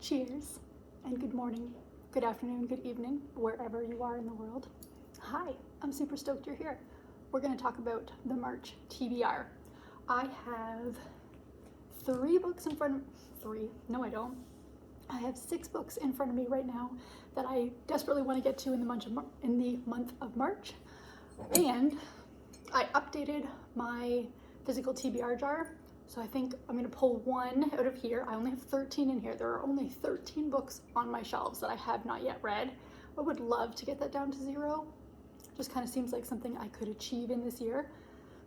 Cheers, and good morning, good afternoon, good evening, wherever you are in the world. Hi, I'm super stoked you're here. We're going to talk about the March TBR. I have 3 books in front of I have 6 books in front of me right now that I desperately want to get to in the month of March. And I updated my physical TBR jar. So I think I'm going to pull one out of here. I only have 13 in here. There are only 13 books on my shelves that I have not yet read. I would love to get that down to 0. Just kind of seems like something I could achieve in this year.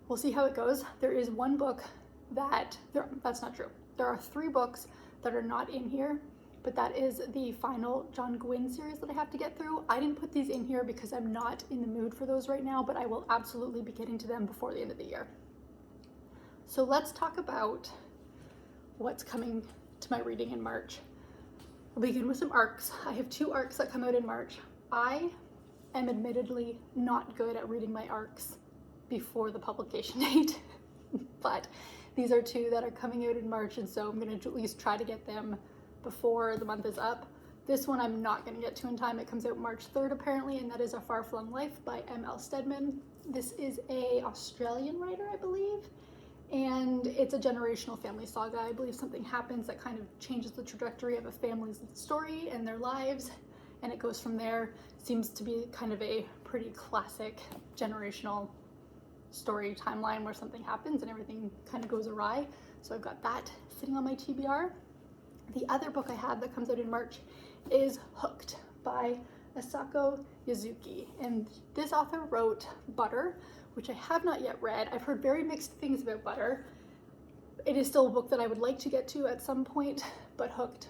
We'll see how it goes. There is one book that's not true. There are 3 books that are not in here, but that is the final John Gwynne series that I have to get through. I didn't put these in here because I'm not in the mood for those right now, but I will absolutely be getting to them before the end of the year. So let's talk about what's coming to my reading in March. We'll begin with some arcs. I have 2 arcs that come out in March. I am admittedly not good at reading my arcs before the publication date, but these are 2 that are coming out in March, and so I'm going to at least try to get them before the month is up. This one I'm not going to get to in time. It comes out March 3rd apparently, and that is A Far-Flung Life by M.L. Stedman. This is an Australian writer, I believe. And it's a generational family saga. I believe something happens that kind of changes the trajectory of a family's story and their lives, and it goes from there. Seems to be kind of a pretty classic generational story timeline where something happens and everything kind of goes awry. So I've got that sitting on my TBR. The other book I have that comes out in March is Hooked by Asako Yazuki, and this author wrote Butter, which I have not yet read. I've heard very mixed things about Butter. It is still a book that I would like to get to at some point, but Hooked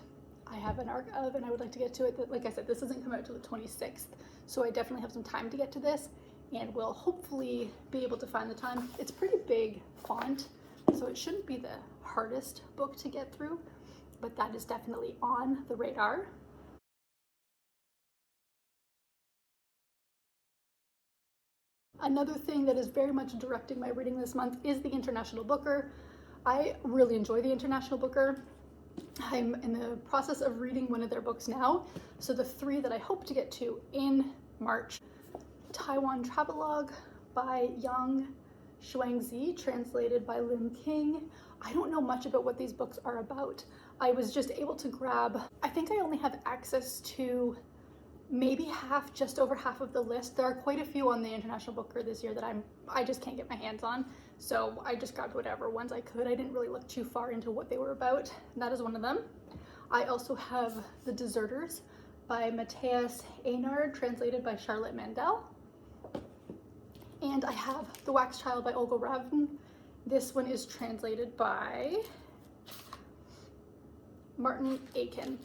I have an arc of, and I would like to get to it. Like I said, this doesn't come out till the 26th, so I definitely have some time to get to this, and will hopefully be able to find the time. It's pretty big font, so it shouldn't be the hardest book to get through, but that is definitely on the radar. Another thing that is very much directing my reading this month is the International Booker. I really enjoy the International Booker. I'm in the process of reading one of their books now. So the 3 that I hope to get to in March: Taiwan Travelogue by Yang Shuangzi, translated by Lim King. I don't know much about what these books are about. I was just able to grab, I think I only have access to maybe just over half of the list. There are quite a few on the International Booker this year that I just can't get my hands on, so I just grabbed whatever ones I could. I didn't really look too far into what they were about, and that is one of them. I also have The Deserters by Matthias Einard, translated by Charlotte Mandel. And I have The Wax Child by Olga Ravn. This one is translated by Martin Aiken.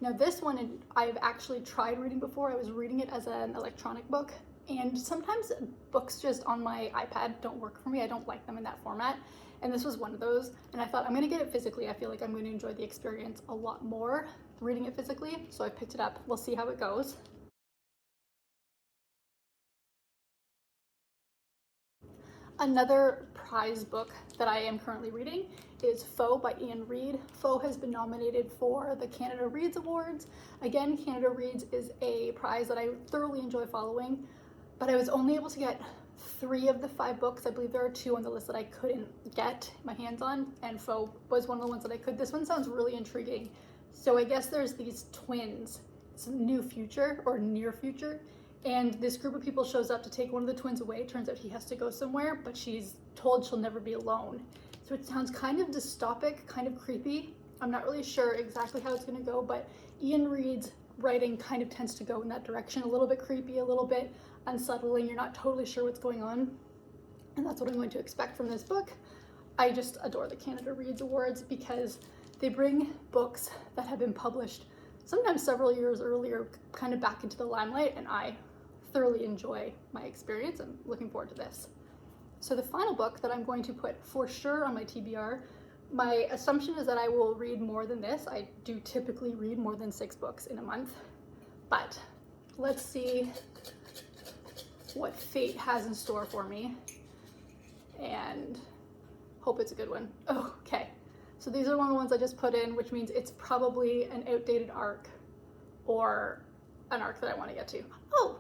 Now this one I've actually tried reading before. I was reading it as an electronic book, and sometimes books just on my iPad don't work for me. I don't like them in that format, and this was one of those, and I thought I'm gonna get it physically. I feel like I'm going to enjoy the experience a lot more reading it physically, so I picked it up. We'll see how it goes. Another prize book that I am currently reading is Foe by Ian Reid. Foe has been nominated for the Canada Reads Awards. Again, Canada Reads is a prize that I thoroughly enjoy following, but I was only able to get 3 of the 5 books. I believe there are 2 on the list that I couldn't get my hands on, and Foe was one of the ones that I could. This one sounds really intriguing. So I guess there's these twins. It's a new future, or near future, and this group of people shows up to take one of the twins away. Turns out he has to go somewhere, but she's told she'll never be alone. So it sounds kind of dystopic, kind of creepy. I'm not really sure exactly how it's going to go, but Ian Reid's writing kind of tends to go in that direction. A little bit creepy, a little bit unsettling. You're not totally sure what's going on, and that's what I'm going to expect from this book. I just adore the Canada Reads Awards because they bring books that have been published sometimes several years earlier kind of back into the limelight, and I thoroughly enjoy my experience. I'm looking forward to this. So the final book that I'm going to put for sure on my TBR, my assumption is that I will read more than this. I do typically read more than 6 books in a month, but let's see what fate has in store for me, and hope it's a good one. Oh, okay. So these are one of the ones I just put in, which means it's probably an outdated arc or an arc that I want to get to. Oh,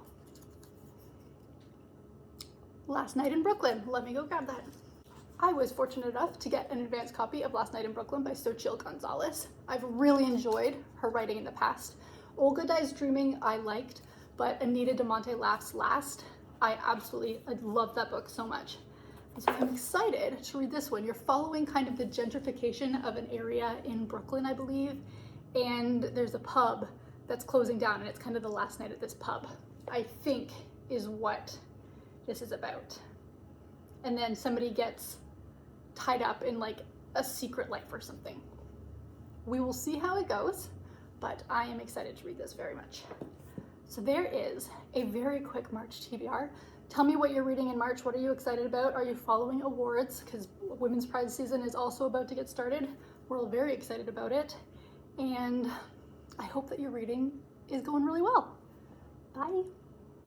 Last Night in Brooklyn. Let me go grab that. I was fortunate enough to get an advanced copy of Last Night in Brooklyn by Xochitl Gonzalez. I've really enjoyed her writing in the past. Olga Dies Dreaming I liked, but Anita de Monte Laughs Last, I love that book so much. And so I'm excited to read this one. You're following kind of the gentrification of an area in Brooklyn, I believe, and there's a pub that's closing down, and it's kind of the last night at this pub, I think is what this is about. And then somebody gets tied up in like a secret life or something. We will see how it goes, but I am excited to read this very much. So there is a very quick March TBR. Tell me what you're reading in March. What are you excited about? Are you following awards? Because Women's Prize season is also about to get started. We're all very excited about it. And I hope that your reading is going really well.